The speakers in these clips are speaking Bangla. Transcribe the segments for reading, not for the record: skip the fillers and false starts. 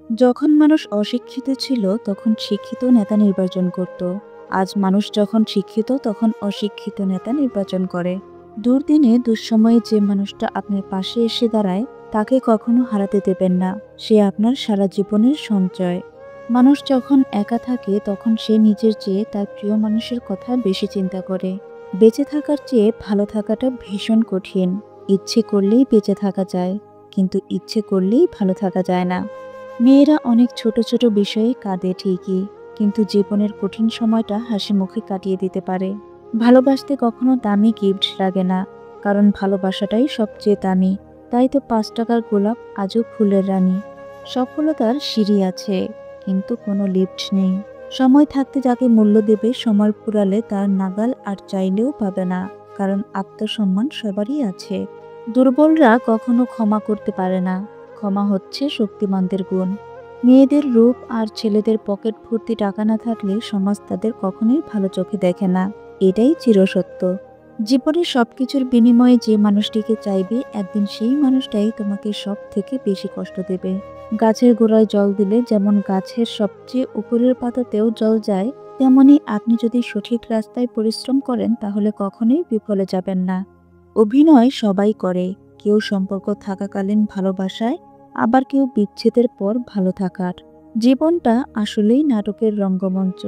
যখন মানুষ অশিক্ষিত ছিল তখন শিক্ষিত নেতা নির্বাচন করত। আজ মানুষ যখন শিক্ষিত তখন অশিক্ষিত নেতা নির্বাচন করে। দুর্দিনে দুঃসময়ে যে মানুষটা আপনার পাশে এসে দাঁড়ায় তাকে কখনো হারাতে দেবেন না। সে আপনার সারা জীবনের সঞ্চয়। মানুষ যখন একা থাকে তখন সে নিজের চেয়ে তার প্রিয় মানুষের কথা বেশি চিন্তা করে। বেঁচে থাকার চেয়ে ভালো থাকাটা ভীষণ কঠিন। ইচ্ছে করলেই বেঁচে থাকা যায়, কিন্তু ইচ্ছে করলেই ভালো থাকা যায় না। মেয়েরা অনেক ছোট ছোট বিষয়ে কাঁদে ঠিকই, কিন্তু জীবনের কঠিন সময়টা হাসি মুখে কাটিয়ে দিতে পারে। ভালোবাসতে কখনো দামি গিফট লাগে না, কারণ ভালোবাসাটাই সবচেয়ে দামি। তাই তো 5 টাকার গোলাপ আজও ফুলের রানী। সফলতার সিঁড়ি আছে, কিন্তু কোনো লিফট নেই। সময় থাকতে যাকে মূল্য দেবে সময় ফুরালে তার নাগাল আর চাইলেও পাবে না, কারণ আত্মসম্মান সবারই আছে। দুর্বলরা কখনো ক্ষমা করতে পারে না। ক্ষমা হচ্ছে শক্তিমানদের গুণ। মেয়েদের রূপ আর ছেলেদের পকেট ভর্তি টাকা না থাকলে সমাজ তাদের কখনোই ভালো চোখে দেখে না। এটাই চিরসত্য। জীবনের সবকিছুর বিনিময়ে যে মানুষটিকে চাইবে একদিন সেই মানুষটাই তোমাকে সব থেকে বেশি কষ্ট দেবে। গাছের গোড়ায় জল দিলে যেমন গাছের সবচেয়ে উপরের পাতাতেও জল যায়, তেমনি আপনি যদি সঠিক রাস্তায় পরিশ্রম করেন তাহলে কখনোই বিফলে যাবেন না। অভিনয় সবাই করে, কেউ সম্পর্ক থাকাকালীন ভালোবাসায়, আবার কেউ বিচ্ছেদের পর ভালো থাকার। জীবনটা আসলেই নাটকের রঙ্গমঞ্চ।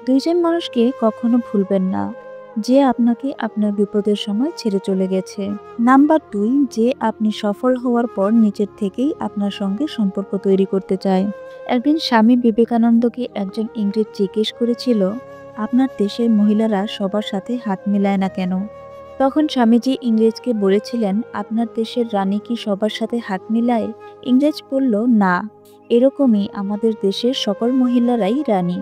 দুইজন মানুষকে কখনো ভুলবেন না, যে আপনাকে আপনার বিপদের সময় ছেড়ে চলে গেছে। নাম্বার 2, যে আপনি সফল হওয়ার পর নিজের থেকেই আপনার সঙ্গে সম্পর্ক তৈরি করতে চায়। একদিন স্বামী বিবেকানন্দকে একজন ইংরেজ জিজ্ঞেস করেছিল, আপনার দেশের মহিলারা সবার সাথে হাত মিলায় না কেন? তখন স্বামীজি ইংরেজকে বলেছিলেন, আপনার দেশের রানী কি সবার সাথে হাত মিলায়? ইংরেজ বলল, না, এরকমই আমাদের দেশের সকল মহিলারাই রানী।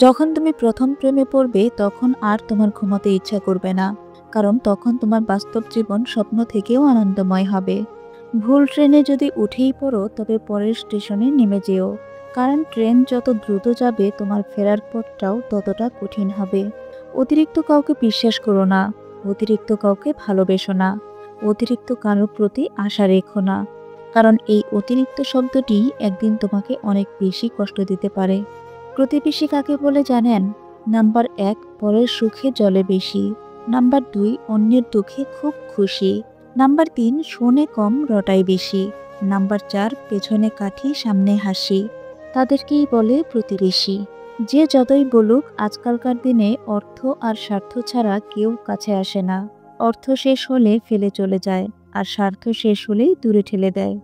যখন তুমি প্রথম প্রেমে পড়বে তখন আর তোমার ঘুমাতে ইচ্ছা করবে না, কারণ তখন তোমার বাস্তব জীবন স্বপ্ন থেকেও আনন্দময় হবে। ভুল ট্রেনে যদি উঠেই পড়ো তবে পরের স্টেশনে নেমে যেও, কারণ ট্রেন যত দ্রুত যাবে তোমার ফেরার পথটাও ততটা কঠিন হবে। অতিরিক্ত কাউকে বিশ্বাস করো না, অতিরিক্ত কাউকে ভালোবেসো না, অতিরিক্ত কারোর প্রতি আশা রেখো না, কারণ এই অতিরিক্ত শব্দটি একদিন তোমাকে অনেক বেশি কষ্ট দিতে পারে। প্রতিবেশী কাকে বলে জানেন? নাম্বার 1, পরের সুখে জলে বেশি। নাম্বার 2, অন্যের দুঃখে খুব খুশি। নাম্বার 3, শোনে কম রটায় বেশি। নাম্বার 4, পেছনে কাঠি সামনে হাসি। তাদেরকেই বলে প্রতিবেশী। যে যতই বলুক আজকালকার দিনে অর্থ আর স্বার্থ ছাড়া কেউ কাছে আসে না। অর্থ শেষ হলে ফেলে চলে যায়, আর স্বার্থ শেষ হলেই দূরে ঠেলে দেয়।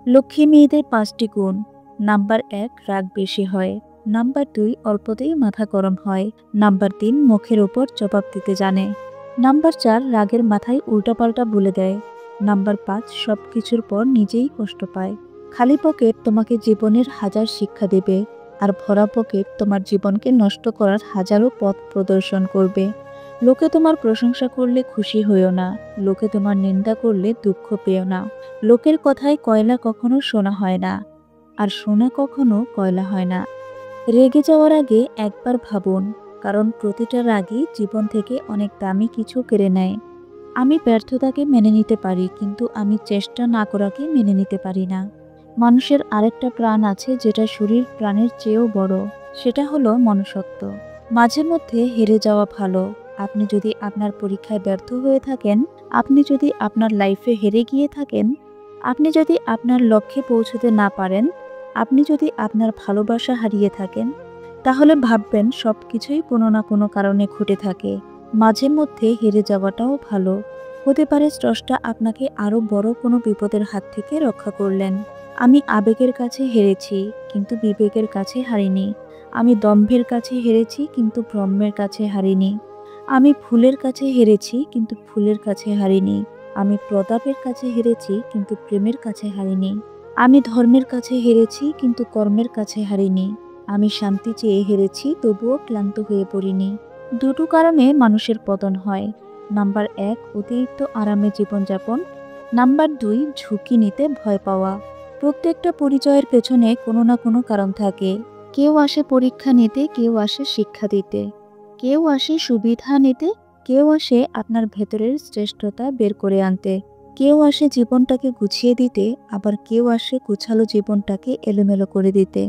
লক্ষ্মী মেয়েদের 5টি গুণ। নাম্বার 1, রাগ বেশি হয়। নাম্বার 2, অল্পতেই মাথা গরম হয়। নাম্বার 3, মুখের ওপর জবাব দিতে জানে। নাম্বার 4, রাগের মাথায় উল্টাপাল্টা বলে দেয়। নাম্বার 5, সবকিছুর পর নিজেই কষ্ট পায়। খালি পকেট তোমাকে জীবনের হাজার শিক্ষা দেবে, আর ভরা পকেট তোমার জীবনকে নষ্ট করার হাজারো পথ প্রদর্শন করবে। লোকে তোমার প্রশংসা করলে খুশি হইও না, লোকে তোমার নিন্দা করলে দুঃখ পেও না। লোকের কথায় কয়লা কখনো সোনা হয় না, আর সোনা কখনো কয়লা হয় না। রেগে যাওয়ার আগে একবার ভাবুন, কারণ প্রতিটা রাগই জীবন থেকে অনেক দামি কিছু কেড়ে নেয়। আমি ব্যর্থতাকে মেনে নিতে পারি, কিন্তু আমি চেষ্টা না করাকে মেনে নিতে পারি না। মানুষের আরেকটা প্রাণ আছে যেটা শরীর প্রাণের চেয়েও বড়, সেটা হলো মনুষ্যত্ব। মাঝে মধ্যে হেরে যাওয়া ভালো। আপনি যদি আপনার পরীক্ষায় ব্যর্থ হয়ে থাকেন, আপনি যদি আপনার লাইফে হেরে গিয়ে থাকেন, আপনি যদি আপনার লক্ষ্যে পৌঁছতে না পারেন, আপনি যদি আপনার ভালোবাসা হারিয়ে থাকেন, তাহলে ভাববেন সবকিছুই কোনো না কোনো কারণে ঘটে থাকে। মাঝে মধ্যে হেরে যাওয়াটাও ভালো। হতে পারে স্রষ্টা আপনাকে আরো বড় কোনো বিপদের হাত থেকে রক্ষা করলেন। আমি আবেগের কাছে হেরেছি, কিন্তু বিবেকের কাছে হারিনি। আমি দম্ভের কাছে হেরেছি, কিন্তু ব্রহ্মের কাছে হারিনি। আমি ফুলের কাছে হেরেছি, কিন্তু ফুলের কাছে হারিনি। আমি প্রতাপের কাছে হেরেছি, কিন্তু প্রেমের কাছে হারিনি। আমি ধর্মের কাছে হেরেছি, কিন্তু কর্মের কাছে হারিনি। আমি শান্তি চেয়ে হেরেছি, তবুও ক্লান্ত হয়ে পড়িনি। দুটো কারণে মানুষের পতন হয়। নাম্বার 1, অতিরিক্ত আরামে জীবনযাপন। নাম্বার 2, ঝুঁকি নিতে ভয় পাওয়া। প্রত্যেকটা পরিচয়ের পেছনে কোনো না কোনো কারণ থাকে। কেউ আসে পরীক্ষা নিতে, কেউ আসে শিক্ষা দিতে, কেউ আসে সুবিধা নিতে, কেউ আসে আপনার ভেতরের শ্রেষ্ঠতা বের করে আনতে, কেউ আসে জীবনটাকে গুছিয়ে দিতে, আবার কেউ আসে গোছালো জীবনটাকে এলোমেলো করে দিতে।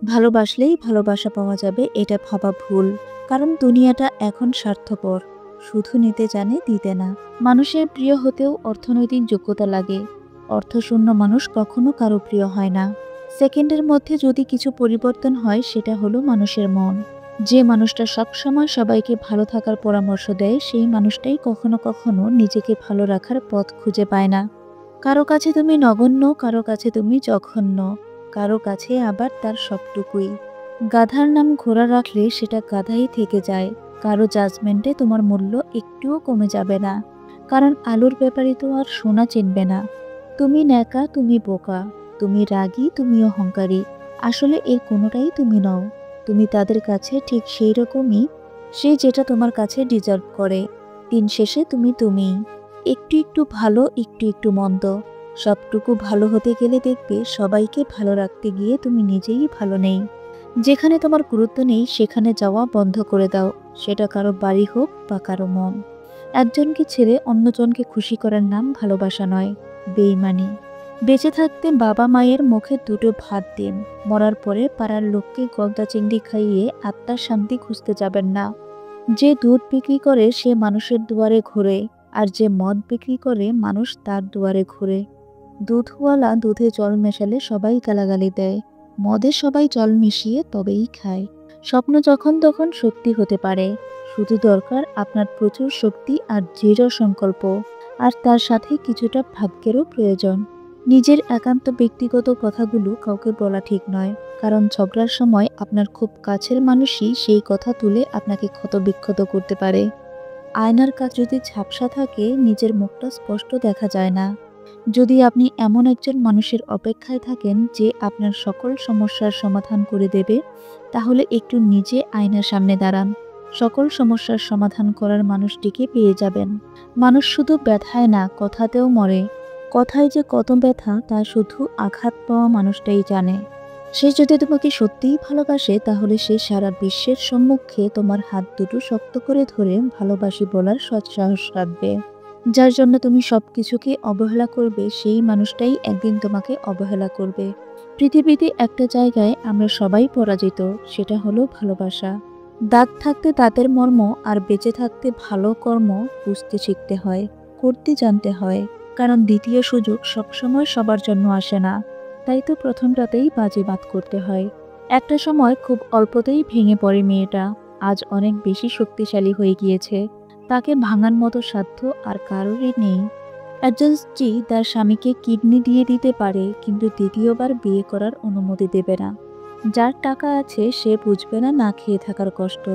ভালোবাসলেই ভালোবাসা পাওয়া যাবে এটা ভাবা ভুল, কারণ দুনিয়াটা এখন স্বার্থপর, শুধু নিতে জানে, দিতে না। মানুষের প্রিয় হতেও অর্থনৈতিক যোগ্যতা লাগে। অর্থশূন্য মানুষ কখনো কারো প্রিয় হয় না। সেকেন্ডের মধ্যে যদি কিছু পরিবর্তন হয়, সেটা হলো মানুষের মন। যে মানুষটা সবসময় সবাইকে ভালো থাকার পরামর্শ দেয়, সেই মানুষটাই কখনো কখনো নিজেকে ভালো রাখার পথ খুঁজে পায় না। কারো কাছে তুমি নগণ্য, কারো কাছে তুমি জঘন্য, কারো কাছে আবার তার সবটুকুই। গাধার নাম ঘোড়া রাখলে সেটা গাধাই থেকে যায়। কারো জাজমেন্টে তোমার মূল্য একটুও কমে যাবে না, কারণ আলুর ব্যাপারে তো আর সোনা চিনবে না। তুমি ন্যাকা, তুমি বোকা, তুমি রাগী, তুমি অহংকারী, আসলে এর কোনোটাই তুমি নও। তুমি তাদের কাছে ঠিক সেই রকমই, সে যেটা তোমার কাছে ডিজার্ভ করে। দিন শেষে তুমি তুমিই, একটু একটু ভালো, একটু একটু মন্দ। সবটুকু ভালো হতে গেলে দেখবে সবাইকে ভালো রাখতে গিয়ে তুমি নিজেই ভালো নেই। যেখানে তোমার গুরুত্ব নেই সেখানে যাওয়া বন্ধ করে দাও, সেটা কারো বাড়ি হোক বা কারো মন। একজনকে ছেড়ে অন্যজনকে খুশি করার নাম ভালোবাসা নয়, বেইমানি। বেঁচে থাকতে বাবা মায়ের মুখে দুটো ভাত দিন, মরার পরে পাড়ার লোককে গলদা চিংড়ি খাইয়ে আত্মার শান্তি খুঁজতে যাবেন না। যে দুধ বিক্রি করে সে মানুষের দুয়ারে ঘোরে, আর যে মদ বিক্রি করে মানুষ তার দুয়ারে ঘোরে। দুধওয়ালা দুধে জল মেশালে সবাই গালাগালি দেয়, মদে সবাই জল মিশিয়ে তবেই খায়। স্বপ্ন যখন তখন সত্যি হতে পারে, শুধু দরকার আপনার প্রচুর শক্তি আর দৃঢ় সংকল্প, আর তার সাথে কিছুটা ভাগ্যেরও প্রয়োজন। নিজের একান্ত ব্যক্তিগত কথাগুলো কাউকে বলা ঠিক নয়, কারণ ঝগড়ার সময় আপনার খুব কাছের মানুষই সেই কথা তুলে আপনাকে ক্ষতবিক্ষত করতে পারে। আয়নার কাজ যদি ঝাপসা থাকে, নিজের মুখটা স্পষ্ট দেখা যায় না। যদি আপনি এমন একজন মানুষের অপেক্ষায় থাকেন যে আপনার সকল সমস্যার সমাধান করে দেবে, তাহলে একটু নিজে আয়নার সামনে দাঁড়ান। সকল সমস্যার সমাধান করার মানুষটিকে পেয়ে যাবেন। মানুষ শুধু ব্যথায় না, কথাতেও মরে। কথায় যে কত ব্যথা তা শুধু আঘাত পাওয়া মানুষটাই জানে। সে যদি তোমাকে সত্যিই ভালোবাসে, তাহলে সে সারা বিশ্বের সম্মুখে তোমার হাত দুটো শক্ত করে ধরে ভালোবাসি বলার সৎসাহস রাখবে। যার জন্য তুমি সবকিছুকে অবহেলা করবে, সেই মানুষটাই একদিন তোমাকে অবহেলা করবে। পৃথিবীতে একটা জায়গায় আমরা সবাই পরাজিত, সেটা হলো ভালোবাসা। দাঁত থাকতে দাঁতের মর্ম, আর বেঁচে থাকতে ভালো কর্ম বুঝতে শিখতে হয়, করতে জানতে হয়, কারণ দ্বিতীয় সুযোগ সবসময় সবার জন্য আসে না। তাই তো প্রথমটাতেই বাজিমাত করতে হয়। একটা সময় খুব অল্পতেই ভেঙে পড়ে মেয়েটা, আজ অনেক বেশি শক্তিশালী হয়ে গিয়েছে। তাকে ভাঙার মতো সাধ্য আর কারোরই নেই। একজন স্ত্রী তার স্বামীকে কিডনি দিয়ে দিতে পারে, কিন্তু দ্বিতীয়বার বিয়ে করার অনুমতি দেবে না। যার টাকা আছে সে বুঝবে না না খেয়ে থাকার কষ্ট,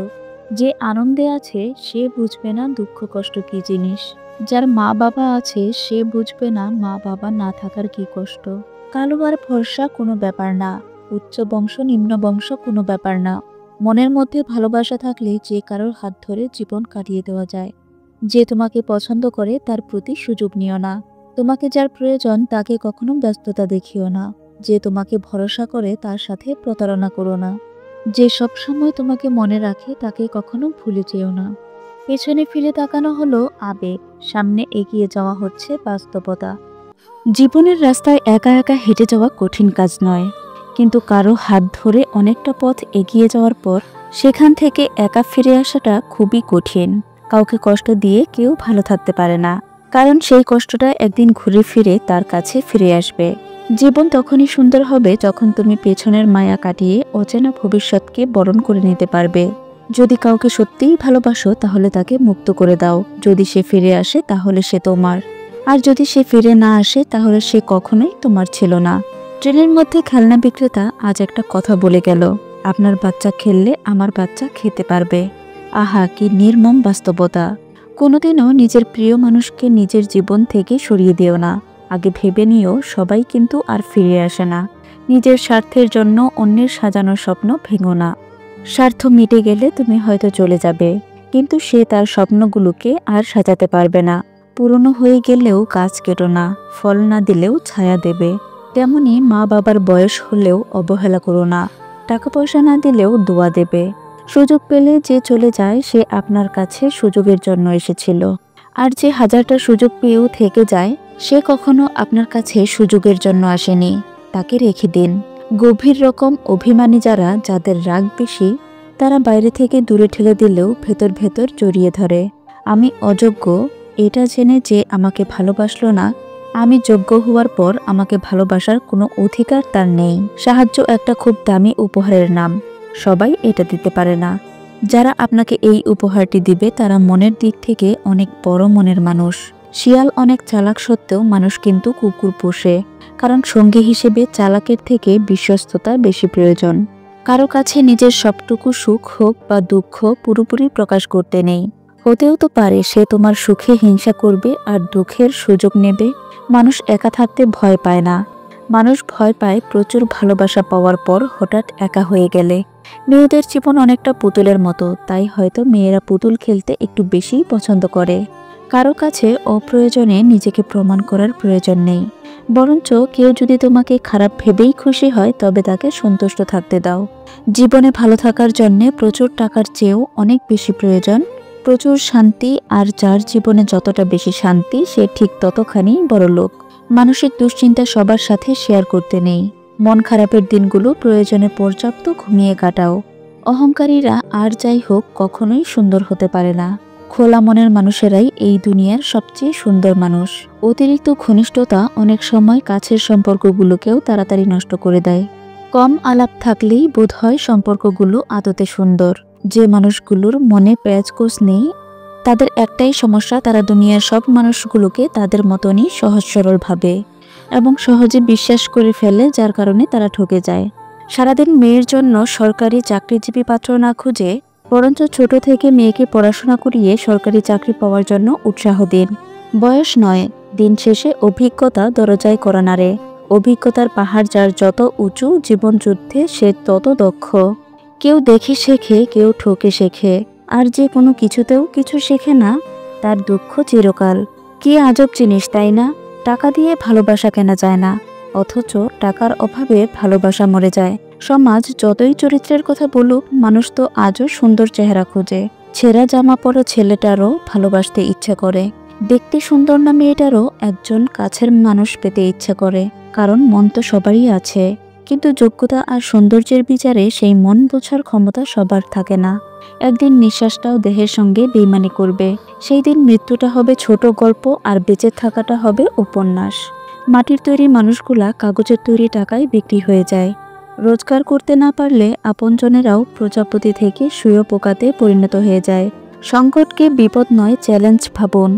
যে আনন্দে আছে সে বুঝবে না দুঃখ কষ্ট কি জিনিস, যার মা বাবা আছে সে বুঝবে না মা বাবা না থাকার কি কষ্ট। কালো আর ফর্সা কোনো ব্যাপার না, উচ্চ বংশ নিম্ন বংশ কোনো ব্যাপার না। মনের মধ্যে ভালোবাসা থাকলে যে কারোর হাত ধরে জীবন কাটিয়ে দেওয়া যায়। যে তোমাকে পছন্দ করে তার প্রতি সুযোগ নিও না। তোমাকে যার প্রয়োজন তাকে কখনো ব্যস্ততা দেখিও না। যে তোমাকে ভরসা করে তার সাথে প্রতারণা করো না। যে সবসময় তোমাকে মনে রাখে তাকে কখনো ভুলে যেও না। পেছনে ফিরে তাকানো হলো আবেগ, সামনে এগিয়ে যাওয়া হচ্ছে বাস্তবতা। জীবনের রাস্তায় একা একা হেঁটে যাওয়া কঠিন কাজ নয়, কিন্তু কারো হাত ধরে অনেকটা পথ এগিয়ে যাওয়ার পর সেখান থেকে একা ফিরে আসাটা খুবই কঠিন। কাউকে কষ্ট দিয়ে কেউ ভালো থাকতে পারে না, কারণ সেই কষ্টটা একদিন ঘুরে ফিরে তার কাছে ফিরে আসবে। জীবন তখনই সুন্দর হবে যখন তুমি পেছনের মায়া কাটিয়ে অচেনা ভবিষ্যৎকে বরণ করে নিতে পারবে। যদি কাউকে সত্যিই ভালোবাসো তাহলে তাকে মুক্ত করে দাও। যদি সে ফিরে আসে তাহলে সে তোমার, আর যদি সে ফিরে না আসে তাহলে সে কখনোই তোমার ছিল না। ট্রেনের মধ্যে খেলনা বিক্রেতা আজ একটা কথা বলে গেল, আপনার বাচ্চা খেললে আমার বাচ্চা খেতে পারবে। আহা, কি নির্মম বাস্তবতা! কোনোদিনও নিজের প্রিয় মানুষকে নিজের জীবন থেকে সরিয়ে দিও না। আগে ভেবে নিও, সবাই কিন্তু আর ফিরে আসে না। নিজের স্বার্থের জন্য অন্যের সাজানো স্বপ্ন ভেঙো না। স্বার্থ মিটে গেলে তুমি হয়তো চলে যাবে, কিন্তু সে তার স্বপ্নগুলোকে আর সাজাতে পারবে না। পুরনো হয়ে গেলেও গাছ কেটো না, ফল না দিলেও ছায়া দেবে। তেমনি মা বাবার বয়স হলেও অবহেলা করো না, টাকা পয়সা না দিলেও দোয়া দেবে। সুযোগ পেলে যে চলে যায় সে আপনার কাছে সুযোগের জন্য এসেছিল, আর যে হাজারটা সুযোগ পেয়েও থেকে যায় সে কখনো আপনার কাছে সুযোগের জন্য আসেনি, তাকে রেখে দিন। গভীর রকম অভিমানী যারা, যাদের রাগ বেশি, তারা বাইরে থেকে দূরে ঠেলে দিলেও ভেতর ভেতর জড়িয়ে ধরে। আমি অযোগ্য এটা জেনে যে আমাকে ভালোবাসলো না, আমি যোগ্য হওয়ার পর আমাকে ভালোবাসার কোনো অধিকার তার নেই। সাহায্য একটা খুব দামি উপহারের নাম, সবাই এটা দিতে পারে না। যারা আপনাকে এই উপহারটি দিবে তারা মনের দিক থেকে অনেক বড় মনের মানুষ। শিয়াল অনেক চালাক সত্ত্বেও মানুষ কিন্তু কুকুর পোষে, কারণ সঙ্গী হিসেবে চালাকের থেকে বিশ্বস্ততা বেশি প্রয়োজন। কারো কাছে নিজের সবটুকু সুখ হোক বা দুঃখ পুরোপুরি প্রকাশ করতে নেই। হতেও তো পারে সে তোমার সুখে হিংসা করবে আর দুঃখের সুযোগ নেবে। মানুষ একা থাকতে ভয় পায় না, মানুষ ভয় পায় প্রচুর ভালোবাসা পাওয়ার পর হঠাৎ একা হয়ে গেলে। মেয়েদের জীবন অনেকটা পুতুলের মতো, তাই হয়তো মেয়েরা পুতুল খেলতে একটু বেশিই পছন্দ করে। কারো কাছে অপ্রয়োজনে নিজেকে প্রমাণ করার প্রয়োজন নেই, বরঞ্চ কেউ যদি তোমাকে খারাপ ভেবেই খুশি হয় তবে তাকে সন্তুষ্ট থাকতে দাও। জীবনে ভালো থাকার জন্যে প্রচুর টাকার চেয়েও অনেক বেশি প্রয়োজন প্রচুর শান্তি, আর যার জীবনে যতটা বেশি শান্তি সে ঠিক ততখানি বড়লোক। মানসিক দুশ্চিন্তা সবার সাথে শেয়ার করতে নেই। মন খারাপের দিনগুলো প্রয়োজনে পর্যাপ্ত ঘুমিয়ে কাটাও। অহংকারীরা আর যাই হোক কখনোই সুন্দর হতে পারে না। খোলা মনের মানুষেরাই এই দুনিয়ার সবচেয়ে সুন্দর মানুষ। অতিরিক্ত ঘনিষ্ঠতা অনেক সময় কাছের সম্পর্কগুলোকেও তাড়াতাড়ি নষ্ট করে দেয়। কম আলাপ থাকলেই বোধহয় সম্পর্কগুলো আদতে সুন্দর। যে মানুষগুলোর মনে প্যাঁচগোছ নেই, তাদের একটাই সমস্যা, তারা দুনিয়ার সব মানুষগুলোকে তাদের মতনই সহজ সরল ভাবে এবং সহজে বিশ্বাস করে ফেলে, যার কারণে তারা ঠকে যায়। সারাদিন মেয়ের জন্য সরকারি চাকরিজীবী পাত্র না খুঁজে বরঞ্চ ছোট থেকে মেয়েকে পড়াশোনা করিয়ে সরকারি চাকরি পাওয়ার জন্য উৎসাহ দিন। বয়স নয়, দিন শেষে অভিজ্ঞতা দরজায় করা নাড়ে। অভিজ্ঞতার পাহাড় যার যত উঁচু, জীবন যুদ্ধে সে তত দক্ষ। কেউ দেখে শেখে, কেউ ঠকে শেখে, আর যে কোনো কিছুতেও কিছু শেখে না তার দুঃখ চিরকাল। কি আজব জিনিস, তাই না? টাকা দিয়ে ভালোবাসা কেনা যায় না, অথচ টাকার অভাবে ভালোবাসা মরে যায়। সমাজ যতই চরিত্রের কথা বলুক, মানুষ তো আজও সুন্দর চেহারা খোঁজে। ছেঁড়া জামা পরা ছেলেটারও ভালোবাসতে ইচ্ছা করে, দেখতে সুন্দর না মেয়েটারও একজন কাছের মানুষ পেতে ইচ্ছা করে, কারণ মন তো সবারই আছে। কিন্তু যোগ্যতা আর সৌন্দর্যের বিচারে সেই মন বোঝার ক্ষমতা সবার থাকে না। একদিন নিঃশ্বাসটাও দেহের সঙ্গে বেইমানি করবে, সেই দিন মৃত্যুটা হবে ছোট গল্প আর বেঁচে থাকাটা হবে উপন্যাস। মাটির তৈরি মানুষগুলা কাগজের তৈরি টাকায় বিক্রি হয়ে যায়। রোজগার করতে না পারলে আপনজনেরাও প্রজাপতি থেকে শুঁয়োপোকাতে পরিণত হয়ে যায়। সংকটকে বিপদ নয় চ্যালেঞ্জ ভাবুন।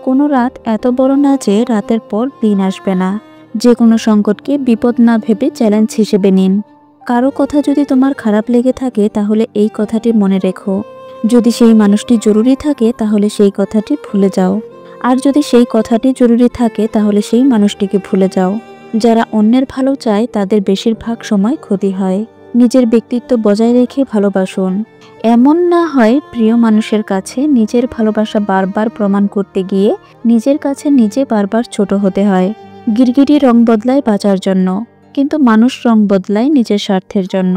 কোনো রাত এত বড় না যে রাতের পর দিন আসবে না। যে কোনো সংকটকে বিপদ না ভেবে চ্যালেঞ্জ হিসেবে নিন। কারো কথা যদি তোমার খারাপ লেগে থাকে তাহলে এই কথাটি মনে রেখো। যদি সেই মানুষটি জরুরি থাকে তাহলে সেই কথাটি ভুলে যাও, আর যদি সেই কথাটি জরুরি থাকে তাহলে সেই মানুষটিকে ভুলে যাও। যারা অন্যের ভালো চায় তাদের বেশিরভাগ সময় ক্ষতি হয়। নিজের ব্যক্তিত্ব বজায় রেখে ভালোবাসুন। এমন না হয় প্রিয় মানুষের কাছে নিজের ভালোবাসা বারবার প্রমাণ করতে গিয়ে নিজের কাছে নিজে বারবার ছোট হতে হয়। গিরগিটি রং বদলায় বাঁচার জন্য, কিন্তু মানুষ রং বদলায় নিজের স্বার্থের জন্য।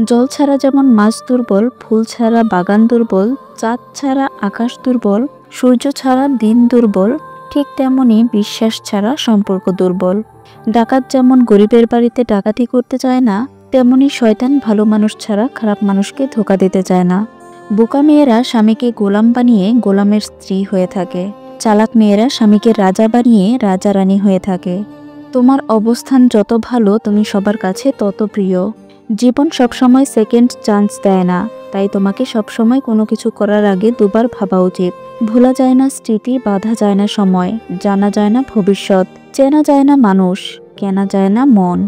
জল ছাড়া যেমন মাছ দুর্বল, ফুল ছাড়া বাগান দুর্বল, চাঁদ ছাড়া আকাশ দুর্বল, সূর্য ছাড়া দিন দুর্বল, ঠিক তেমনি বিশ্বাস ছাড়া সম্পর্ক দুর্বল। ডাকাত যেমন গরিবের বাড়িতে ডাকাতি করতে চায় না, তেমনি শয়তান ভালো মানুষ ছাড়া খারাপ মানুষকে ধোঁকা দিতে চায় না। বোকা মেয়েরা স্বামীকে গোলাম বানিয়ে গোলামের স্ত্রী হয়ে থাকে, চালাক মেয়েরা স্বামীকে রাজা বানিয়ে রাজা রানী হয়ে থাকে। তোমার অবস্থান যত ভালো তুমি সবার কাছে তত প্রিয়। জীবন সবসময় সেকেন্ড চান্স দেয় না, তাই তোমাকে সবসময় কোনো কিছু করার আগে দুবার ভাবা উচিত। ভোলা যায় না স্মৃতি, বাঁধা যায় না সময়, জানা যায় না ভবিষ্যৎ, চেনা যায় না মানুষ, কেনা যায় না মন,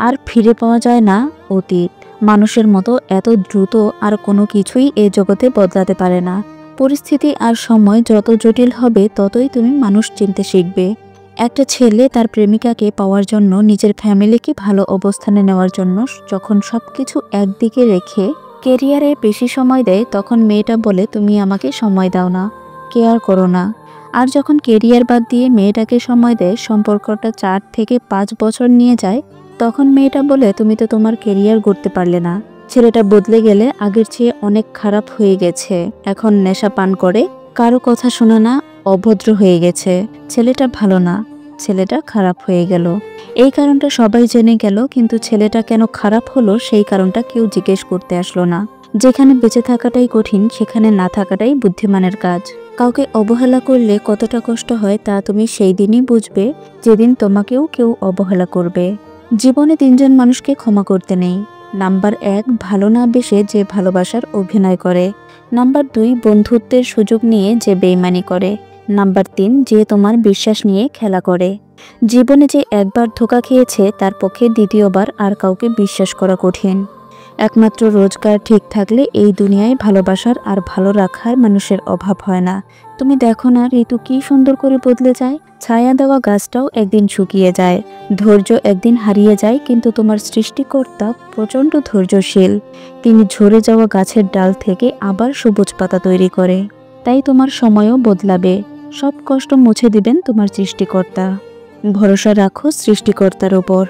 আর ফিরে পাওয়া যায় না অতীত। মানুষের মতো এত দ্রুত আর কোনো কিছুই এ জগতে বদলাতে পারে না। পরিস্থিতি আর সময় যত জটিল হবে ততই তুমি মানুষ চিনতে শিখবে। একটা ছেলে তার প্রেমিকাকে পাওয়ার জন্য, নিজের ফ্যামিলিকে ভালো অবস্থানে নেওয়ার জন্য যখন সবকিছু একদিকে রেখে কেরিয়ারে বেশি সময় দেয়, তখন মেয়েটা বলে তুমি আমাকে সময় দাও না, কেয়ার করো না। আর যখন কেরিয়ার বাদ দিয়ে মেয়েটাকে সময় দেয়, সম্পর্কটা 4 থেকে 5 বছর নিয়ে যায়, তখন মেয়েটা বলে তুমি তো তোমার কেরিয়ার গড়তে পারলে না। ছেলেটা বদলে গেলে আগের চেয়ে অনেক খারাপ হয়ে গেছে, এখন নেশা পান করে, কারো কথা শোনে না, অভদ্র হয়ে গেছে। ছেলেটা ভালো না, ছেলেটা খারাপ হয়ে গেল। এই কারণটা সবাই জেনে গেল, কিন্তু ছেলেটা কেন খারাপ হলো সেই কারণটা কেউ জিজ্ঞেস করতে আসলো না। যেখানে বেঁচে থাকাটাই কঠিন সেখানে না থাকাটাই বুদ্ধিমানের কাজ। কাউকে অবহেলা করলে কতটা কষ্ট হয় তা তুমি সেই দিনই বুঝবে যেদিন তোমাকেও কেউ অবহেলা করবে। জীবনে 3জন মানুষকে ক্ষমা করতে নেই। নাম্বার 1, ভালো না বেসে যে ভালোবাসার অভিনয় করে। নাম্বার 2, বন্ধুত্বের সুযোগ নিয়ে যে বেইমানি করে। নাম্বার 3, যে তোমার বিশ্বাস নিয়ে খেলা করে। জীবনে যে একবার ধোঁকা খেয়েছে তার পক্ষে দ্বিতীয়বার আর কাউকে বিশ্বাস করা কঠিন। একমাত্র রোজগার ঠিক থাকলে এই দুনিয়ায় ভালোবাসার আর ভালো রাখার মানুষের অভাব হয় না। তুমি দেখো না ঋতু কি সুন্দর করে বদলে যায়। ছায়া দেওয়া গাছটাও একদিন শুকিয়ে যায়, ধৈর্য একদিন হারিয়ে যায়, কিন্তু তোমার সৃষ্টিকর্তা প্রচণ্ড ধৈর্যশীল। তিনি ঝরে যাওয়া গাছের ডাল থেকে আবার সবুজ পাতা তৈরি করে। তাই তোমার সময়ও বদলাবে, সব কষ্ট মুছে দিবেন তোমার সৃষ্টিকর্তা। ভরসা রাখো সৃষ্টিকর্তার ওপর।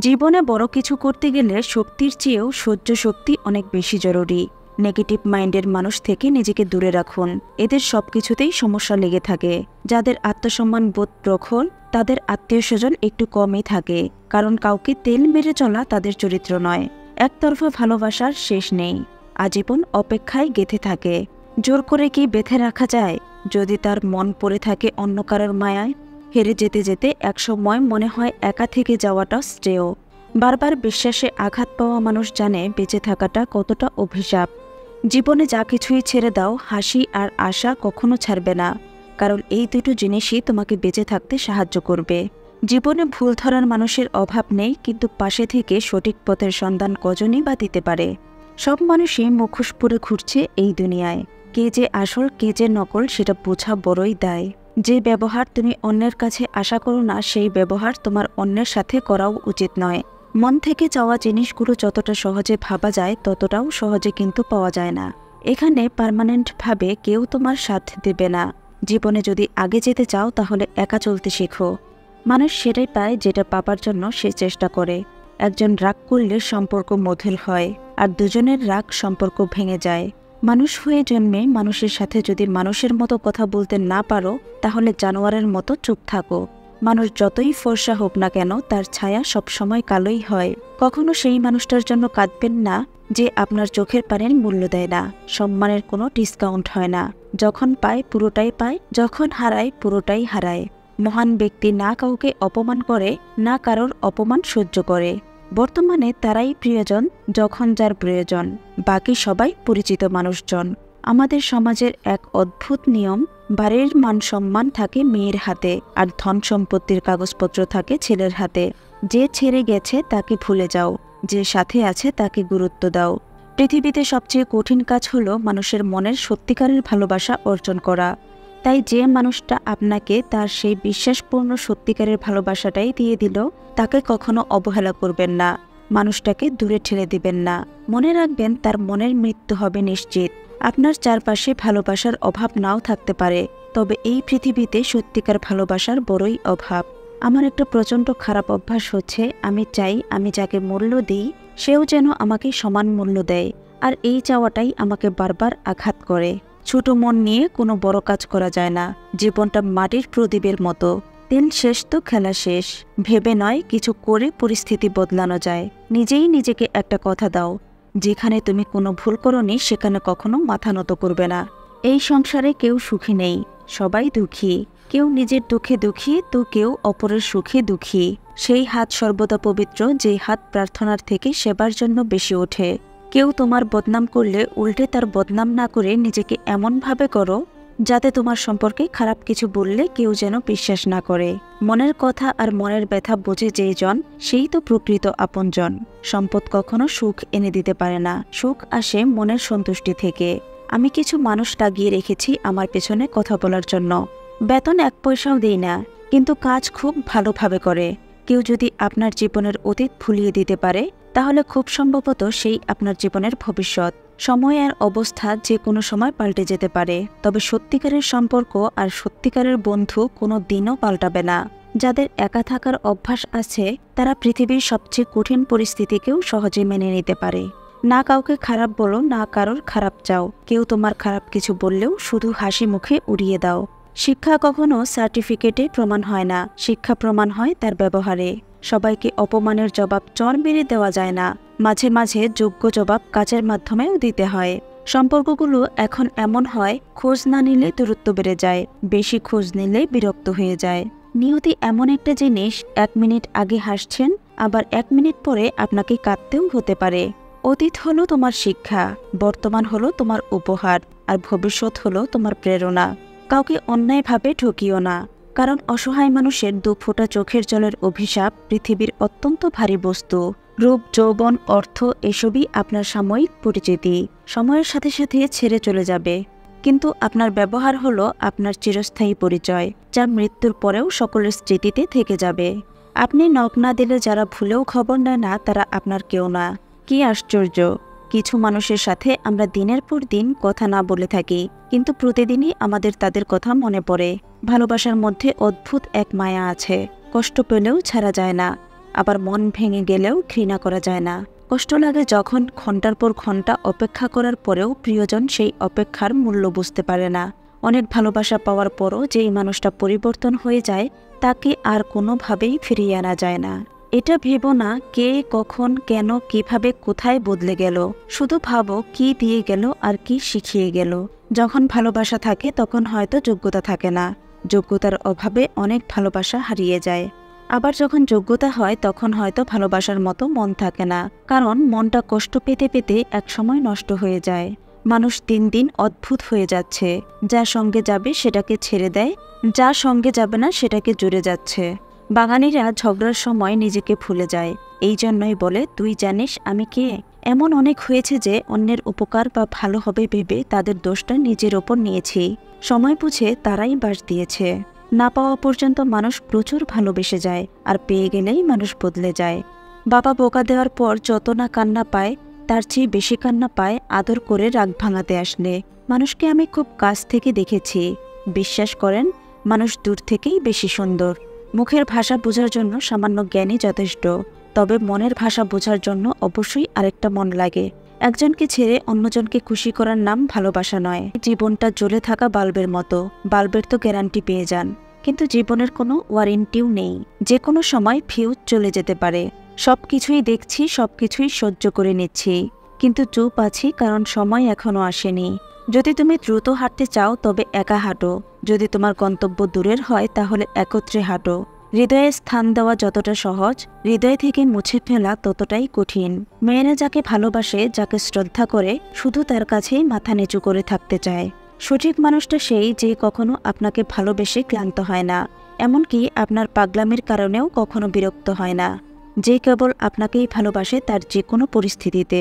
জীবনে বড় কিছু করতে গেলে শক্তির চেয়েও সহ্য শক্তি অনেক বেশি জরুরি। নেগেটিভ মাইন্ডের মানুষ থেকে নিজেকে দূরে রাখুন। এদের সবকিছুতেই সমস্যা লেগে থাকে। যাদের আত্মসম্মান বোধ প্রখর তাদের আত্মীয় স্বজন একটু কমই থাকে, কারণ কাউকে তেল মেরে চলা তাদের চরিত্র নয়। একতরফা ভালোবাসার শেষ নেই, আজীবন অপেক্ষায় গেঁথে থাকে। জোর করে কি বেঁধে রাখা যায়? যদি তার মন পড়ে থাকে অন্য কারোর মায়ায়, হেরে যেতে যেতে একসময় মনে হয় একা থেকে যাওয়াটা শ্রেয়। বারবার বিশ্বাসে আঘাত পাওয়া মানুষ জানে বেঁচে থাকাটা কতটা অভিশাপ। জীবনে যা কিছুই ছেড়ে দাও, হাসি আর আশা কখনো ছাড়বে না, কারণ এই দুটো জিনিসই তোমাকে বেঁচে থাকতে সাহায্য করবে। জীবনে ভুল ধরার মানুষের অভাব নেই, কিন্তু পাশে থেকে সঠিক পথের সন্ধান কজনই বা দিতে পারে। সব মানুষই মুখোশ পরে ঘুরছে এই দুনিয়ায়। কে যে আসল কে যে নকল সেটা বোঝা বড়ই দায়। যে ব্যবহার তুমি অন্যের কাছে আশা করো না সেই ব্যবহার তোমার অন্যের সাথে করাও উচিত নয়। মন থেকে চাওয়া জিনিসগুলো যতটা সহজে ভাবা যায় ততটাও সহজে কিন্তু পাওয়া যায় না। এখানে পার্মানেন্টভাবে কেউ তোমার সাথ দেবে না। জীবনে যদি আগে যেতে চাও তাহলে একা চলতে শেখো। মানুষ সেটাই পায় যেটা পাবার জন্য সে চেষ্টা করে। একজন রাগ করলে সম্পর্ক মধুর হয়, আর দুজনের রাগ সম্পর্ক ভেঙে যায়। মানুষ হয়ে জন্মে মানুষের সাথে যদি মানুষের মতো কথা বলতে না পারো তাহলে জানোয়ারের মতো চুপ থাকো। মানুষ যতই ফর্সা হোক না কেন তার ছায়া সবসময় কালোই হয়। কখনো সেই মানুষটার জন্য কাঁদবেন না যে আপনার চোখের পানির মূল্য দেয় না। সম্মানের কোনো ডিসকাউন্ট হয় না। যখন পায় পুরোটাই পায়, যখন হারায় পুরোটাই হারায়। মহান ব্যক্তি না কাউকে অপমান করে, না কারোর অপমান সহ্য করে। বর্তমানে তারাই প্রিয়জন যখন যার প্রয়োজন, বাকি সবাই পরিচিত মানুষজন। আমাদের সমাজের এক অদ্ভুত নিয়ম, বাড়ির মান সম্মান থাকে মেয়ের হাতে আর ধন সম্পত্তির কাগজপত্র থাকে ছেলের হাতে। যে ছেড়ে গেছে তাকে ভুলে যাও, যে সাথে আছে তাকে গুরুত্ব দাও। পৃথিবীতে সবচেয়ে কঠিন কাজ হলো মানুষের মনের সত্যিকারের ভালোবাসা অর্জন করা। তাই যে মানুষটা আপনাকে তার সেই বিশ্বাসপূর্ণ সত্যিকারের ভালোবাসাটাই দিয়ে দিল তাকে কখনো অবহেলা করবেন না। মানুষটাকে দূরে ঠেলে দিবেন না। মনে রাখবেন তার মনের মৃত্যু হবে নিশ্চিত। আপনার চারপাশে ভালোবাসার অভাব নাও থাকতে পারে, তবে এই পৃথিবীতে সত্যিকার ভালোবাসার বড়ই অভাব। আমার একটা প্রচণ্ড খারাপ অভ্যাস হচ্ছে, আমি চাই আমি যাকে মূল্য দিই সেও যেন আমাকে সমান মূল্য দেয়, আর এই চাওয়াটাই আমাকে বারবার আঘাত করে। ছোট মন নিয়ে কোনো বড় কাজ করা যায় না। জীবনটা মাটির প্রদীপের মতো, তেল শেষ তো খেলা শেষ। ভেবে নয়, কিছু করে পরিস্থিতি বদলানো যায়। নিজেই নিজেকে একটা কথা দাও, যেখানে তুমি কোনো ভুল করোনি সেখানে কখনো মাথা নত করবে না। এই সংসারে কেউ সুখী নেই, সবাই দুঃখী। কেউ নিজের দুঃখে দুঃখী তো কেউ অপরের সুখে দুঃখী। সেই হাত সর্বদা পবিত্র যে হাত প্রার্থনার থেকে সেবার জন্য বেশি ওঠে। কেউ তোমার বদনাম করলে উল্টে তার বদনাম না করে নিজেকে এমনভাবে করো যাতে তোমার সম্পর্কে খারাপ কিছু বললে কেউ যেন বিশ্বাস না করে। মনের কথা আর মনের ব্যথা বোঝে যেই জন সেই তো প্রকৃত আপনজন। সম্পদ কখনো সুখ এনে দিতে পারে না, সুখ আসে মনের সন্তুষ্টি থেকে। আমি কিছু মানুষ লাগিয়ে রেখেছি আমার পেছনে কথা বলার জন্য। বেতন 1 পয়সাও দেই না, কিন্তু কাজ খুব ভালোভাবে করে। কেউ যদি আপনার জীবনের অতীত ভুলিয়ে দিতে পারে তাহলে খুব সম্ভবত সেই আপনার জীবনের ভবিষ্যৎ। সময় আর অবস্থা যে কোনো সময় পাল্টে যেতে পারে, তবে সত্যিকারের সম্পর্ক আর সত্যিকারের বন্ধু কোনো দিনও পাল্টাবে না। যাদের একা থাকার অভ্যাস আছে তারা পৃথিবীর সবচেয়ে কঠিন পরিস্থিতিকেও সহজে মেনে নিতে পারে। না কাউকে খারাপ বলো, না কারোর খারাপ চাও। কেউ তোমার খারাপ কিছু বললেও শুধু হাসি মুখে উড়িয়ে দাও। শিক্ষা কখনো সার্টিফিকেটে প্রমাণ হয় না, শিক্ষা প্রমাণ হয় তার ব্যবহারে। সবাইকে অপমানের জবাব চড় মেরে দেওয়া যায় না, মাঝে মাঝে যোগ্য জবাব কাজের মাধ্যমেও দিতে হয়। সম্পর্কগুলো এখন এমন হয়, খোঁজ না নিলে দূরত্ব বেড়ে যায়, বেশি খোঁজ নিলে বিরক্ত হয়ে যায়। নিয়তি এমন একটা জিনিস, 1 মিনিট আগে হাসছেন, আবার 1 মিনিট পরে আপনাকে কাঁদতেও হতে পারে। অতীত হলো তোমার শিক্ষা, বর্তমান হলো তোমার উপহার, আর ভবিষ্যৎ হলো তোমার প্রেরণা। কাউকে অন্যায়ভাবে ঠকিও না, কারণ অসহায় মানুষের 2 ফোঁটা চোখের জলের অভিশাপ পৃথিবীর অত্যন্ত ভারী বস্তু। রূপ, যৌবন, অর্থ এসবই আপনার সাময়িক পরিচিতি, সময়ের সাথে সাথে ছেড়ে চলে যাবে। কিন্তু আপনার ব্যবহার হলো আপনার চিরস্থায়ী পরিচয়, যা মৃত্যুর পরেও সকলের স্মৃতিতে থেকে যাবে। আপনি নখ না দিলে যারা ভুলেও খবর নেয় না, তারা আপনার কেউ না। কি আশ্চর্য, কিছু মানুষের সাথে আমরা দিনের পর দিন কথা না বলে থাকি, কিন্তু প্রতিদিনই আমাদের তাদের কথা মনে পড়ে। ভালোবাসার মধ্যে অদ্ভুত এক মায়া আছে, কষ্ট পেলেও ছাড়া যায় না, আবার মন ভেঙে গেলেও ঘৃণা করা যায় না। কষ্ট লাগে যখন ঘন্টার পর ঘন্টা অপেক্ষা করার পরেও প্রিয়জন সেই অপেক্ষার মূল্য বুঝতে পারে না। অনেক ভালোবাসা পাওয়ার পরও যেই মানুষটা পরিবর্তন হয়ে যায়, তাকে আর কোনোভাবেই ফিরিয়ে আনা যায় না। এটা ভেবো না কে, কখন, কেন, কিভাবে, কোথায় বদলে গেল। শুধু ভাবো কি দিয়ে গেল আর কি শিখিয়ে গেল। যখন ভালোবাসা থাকে তখন হয়তো যোগ্যতা থাকে না, যোগ্যতার অভাবে অনেক ভালোবাসা হারিয়ে যায়। আবার যখন যোগ্যতা হয় তখন হয়তো ভালোবাসার মতো মন থাকে না, কারণ মনটা কষ্ট পেতে পেতে একসময় নষ্ট হয়ে যায়। মানুষ দিন দিন অদ্ভুত হয়ে যাচ্ছে, যার সঙ্গে যাবে সেটাকে ছেড়ে দেয়, যার সঙ্গে যাবে না সেটাকে জুড়ে যাচ্ছে। বাঙালিরা ঝগড়ার সময় নিজেকে ভুলে যায়, এই জন্যই বলে তুই জানিস আমি কে। এমন অনেক হয়েছে যে অন্যের উপকার বা ভালো হবে ভেবে তাদের দোষটা নিজের ওপর নিয়েছি। সময় বুঝে তারাই বাস দিয়েছে। না পাওয়া পর্যন্ত মানুষ প্রচুর ভালোবেসে যায়, আর পেয়ে গেলেই মানুষ বদলে যায়। বাবা বোকা দেওয়ার পর যত না কান্না পায়, তার চেয়ে বেশি কান্না পায় আদর করে রাগ ভাঙাতে আসলে। মানুষকে আমি খুব কাছ থেকে দেখেছি, বিশ্বাস করেন মানুষ দূর থেকেই বেশি সুন্দর। মুখের ভাষা বোঝার জন্য সামান্য জ্ঞানই যথেষ্ট, তবে মনের ভাষা বোঝার জন্য অবশ্যই আরেকটা মন লাগে। একজনকে ছেড়ে অন্যজনকে খুশি করার নাম ভালোবাসা নয়। জীবনটা জ্বলে থাকা বাল্বের মতো, বাল্বের তো গ্যারান্টি পেয়ে যান, কিন্তু জীবনের কোনো ওয়ারেন্টিও নেই, যে কোনো সময় ফিউজ চলে যেতে পারে। সবকিছুই দেখছি, সবকিছুই সহ্য করে নিচ্ছি, কিন্তু চুপ আছি কারণ সময় এখনো আসেনি। যদি তুমি দ্রুত হাঁটতে চাও তবে একা হাঁটো, যদি তোমার গন্তব্য দূরের হয় তাহলে একত্রে হাঁটো। হৃদয়ে স্থান দেওয়া যতটা সহজ, হৃদয় থেকে মুছে ফেলা ততটাই কঠিন। মেয়েরা যাকে ভালোবাসে, যাকে শ্রদ্ধা করে, শুধু তার কাছেই মাথা নিচু করে থাকতে চায়। সঠিক মানুষটা সেই যে কখনো আপনাকে ভালোবেসে ক্লান্ত হয় না, এমনকি আপনার পাগলামির কারণেও কখনো বিরক্ত হয় না, যে কেবল আপনাকেই ভালোবাসে তার যে কোনো পরিস্থিতিতে।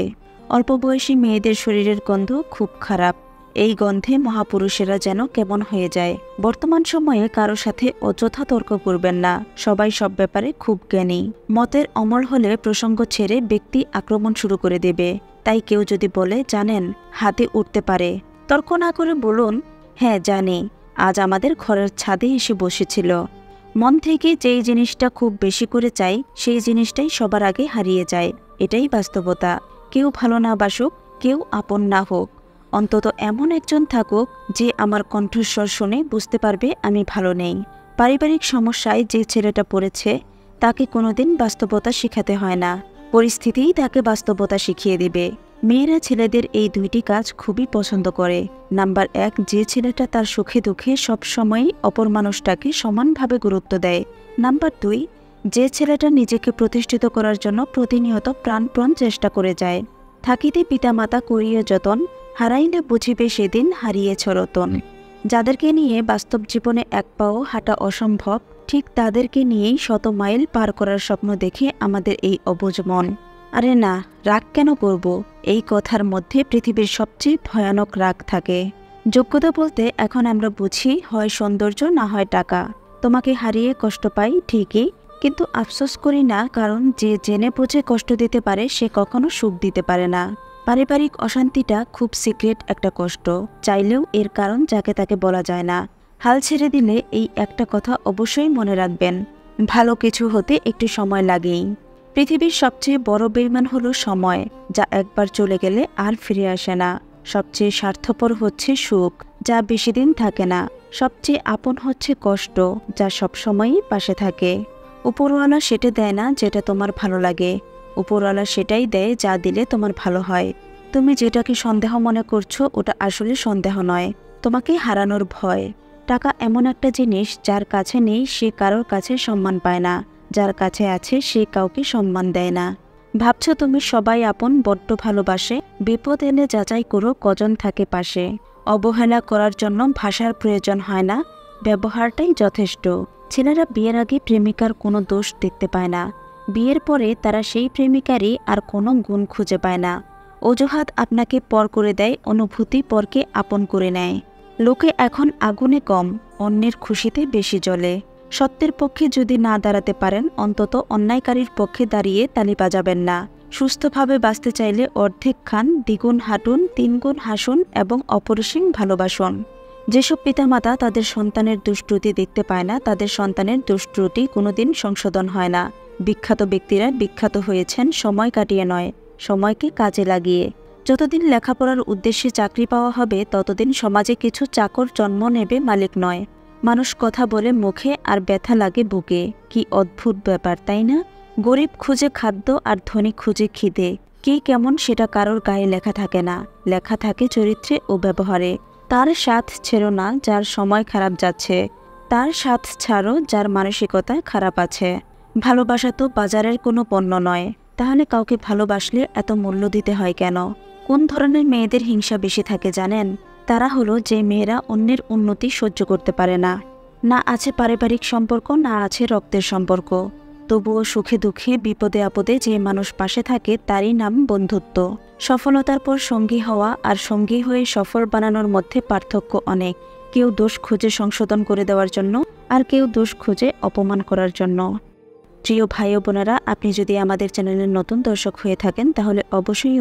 অল্প বয়সী মেয়েদের শরীরের গন্ধ খুব খারাপ, এই গন্ধে মহাপুরুষেরা যেন কেমন হয়ে যায়। বর্তমান সময়ে কারো সাথে অযথা তর্ক করবেন না, সবাই সব ব্যাপারে খুব জ্ঞানী। মতের অমল হলে প্রসঙ্গ ছেড়ে ব্যক্তি আক্রমণ শুরু করে দেবে। তাই কেউ যদি বলে জানেন হাতে উঠতে পারে, তর্ক না করে বলুন হ্যাঁ জানি, আজ আমাদের ঘরের ছাদে এসে বসেছিল। মন থেকে যেই জিনিসটা খুব বেশি করে চাই, সেই জিনিসটাই সবার আগে হারিয়ে যায়, এটাই বাস্তবতা। কেউ ভালো না বাসুক, কেউ আপন না হোক, অন্তত এমন একজন থাকুক যে আমার কণ্ঠস্বর শুনে বুঝতে পারবে আমি ভালো নেই। পারিবারিক সমস্যায় যে ছেলেটা পড়েছে, তাকে কোনোদিন বাস্তবতা শেখাতে হয় না, পরিস্থিতিই তাকে বাস্তবতা শিখিয়ে দেবে। মেয়েরা ছেলেদের এই 2টি কাজ খুবই পছন্দ করে। নাম্বার 1, যে ছেলেটা তার সুখে দুঃখে সবসময়ই অপর মানুষটাকে সমানভাবে গুরুত্ব দেয়। নাম্বার 2, যে ছেলেটা নিজেকে প্রতিষ্ঠিত করার জন্য প্রতিনিয়ত প্রাণপণ চেষ্টা করে যায়। থাকিতে পিতামাতা করিয়া যতন, হারাইলে বুঝিবে সেদিন হারিয়েছ রতন। যাদেরকে নিয়ে বাস্তব জীবনে এক পাও হাঁটা অসম্ভব, ঠিক তাদেরকে নিয়েই 100 মাইল পার করার স্বপ্ন দেখে আমাদের এই অবুঝ মন। আরে না, রাগ কেন করব? এই কথার মধ্যে পৃথিবীর সবচেয়ে ভয়ানক রাগ থাকে। যোগ্যতা বলতে এখন আমরা বুঝি হয় সৌন্দর্য, না হয় টাকা। তোমাকে হারিয়ে কষ্ট পাই ঠিকই, কিন্তু আফসোস করি না, কারণ যে জেনে বুঝে কষ্ট দিতে পারে সে কখনো সুখ দিতে পারে না। পারিবারিক অশান্তিটা খুব সিক্রেট একটা কষ্ট, চাইলেও এর কারণ যাকে তাকে বলা যায় না। হাল ছেড়ে দিলে এই একটা কথা অবশ্যই মনে রাখবেন, ভালো কিছু হতে একটু সময় লাগেই। পৃথিবীর সবচেয়ে বড় বেইমান হলো সময়, যা একবার চলে গেলে আর ফিরে আসে না। সবচেয়ে স্বার্থপর হচ্ছে সুখ, যা বেশি দিন থাকে না। সবচেয়ে আপন হচ্ছে কষ্ট, যা সবসময়ই পাশে থাকে। উপরওয়ালা সেটা দেয় না যেটা তোমার ভালো লাগে, উপরওয়ালা সেটাই দেয় যা দিলে তোমার ভালো হয়। তুমি যেটাকে সন্দেহ মনে করছো ওটা আসলে সন্দেহ নয়, তোমাকে হারানোর ভয়। টাকা এমন একটা জিনিস যার কাছে নেই সে কারোর কাছে সম্মান পায় না, যার কাছে আছে সে কাউকে সম্মান দেয় না। ভাবছো তুমি সবাই আপন, বড্ড ভালোবাসে, বিপদ এলে যাচাই করো কজন থাকে পাশে। অবহেলা করার জন্য ভাষার প্রয়োজন হয় না, ব্যবহারটাই যথেষ্ট। ছেলেরা বিয়ের আগে প্রেমিকার কোনো দোষ দেখতে পায় না, বিয়ের পরে তারা সেই প্রেমিকারই আর কোনো গুণ খুঁজে পায় না। অজুহাত আপনাকে পর করে দেয়, অনুভূতি পরকে আপন করে নেয়। লোকে এখন আগুনে কম, অন্যের খুশিতে বেশি জ্বলে। সত্যের পক্ষে যদি না দাঁড়াতে পারেন, অন্তত অন্যায়কারীর পক্ষে দাঁড়িয়ে তালি বাজাবেন না। সুস্থভাবে বাঁচতে চাইলে অর্ধেক খান, দ্বিগুণ হাঁটুন, তিনগুণ হাসুন এবং অপরিসীম ভালোবাসুন। যেসব পিতামাতা তাদের সন্তানের দুষ্ত্রুটি দেখতে পায় না, তাদের সন্তানের দুষ্ত্রুটি কোনোদিন সংশোধন হয় না। বিখ্যাত ব্যক্তিরা বিখ্যাত হয়েছেন সময় কাটিয়ে নয়, সময়কে কাজে লাগিয়ে। যতদিন লেখাপড়ার উদ্দেশ্যে চাকরি পাওয়া হবে, ততদিন সমাজে কিছু চাকর জন্ম নেবে, মালিক নয়। মানুষ কথা বলে মুখে আর ব্যথা লাগে বুকে। কি অদ্ভুত ব্যাপার, তাই না? গরিব খুঁজে খাদ্য আর ধনী খুঁজে খিদে। কে কেমন সেটা কারোর গায়ে লেখা থাকে না, লেখা থাকে চরিত্রে ও ব্যবহারে। তার সাথ ছেড়ো না যার সময় খারাপ যাচ্ছে, তার সাথ ছাড়ো যার মানসিকতা খারাপ আছে। ভালোবাসা তো বাজারের কোনো পণ্য নয়, তাহলে কাউকে ভালোবাসলে এত মূল্য দিতে হয় কেন? কোন ধরনের মেয়েদের হিংসা বেশি থাকে জানেন? তারা হলো যে মেয়েরা অন্যের উন্নতি সহ্য করতে পারে না। না আছে পারিবারিক সম্পর্ক, না আছে রক্তের সম্পর্ক, তবুও সুখে দুঃখে বিপদে আপদে যে মানুষ পাশে থাকে তারই নাম বন্ধুত্ব। সফলতার পর সঙ্গী হওয়া আর সঙ্গী হয়ে সফল বানানোর মধ্যে পার্থক্য অনেক। কেউ দোষ খুঁজে সংশোধন করে দেওয়ার জন্য, আর কেউ দোষ খুঁজে অপমান করার জন্য। প্রিয় ভাই ও বোনেরা, আপনি যদি আমাদের চ্যানেলের নতুন দর্শক হয়ে থাকেন তাহলে অবশ্যই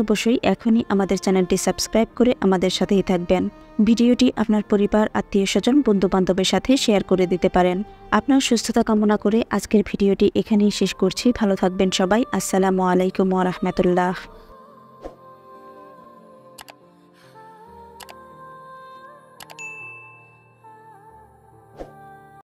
এখনই আমাদের চ্যানেলটি সাবস্ক্রাইব করে আমাদের সাথেই থাকবেন। ভিডিওটি আপনার পরিবার, আত্মীয়স্বজন, বন্ধুবান্ধবের সাথে শেয়ার করে দিতে পারেন। আপনার সুস্থতা কামনা করে আজকের ভিডিওটি এখানেই শেষ করছি। ভালো থাকবেন সবাই। আসসালামু আলাইকুম ওয়া রাহমাতুল্লাহ।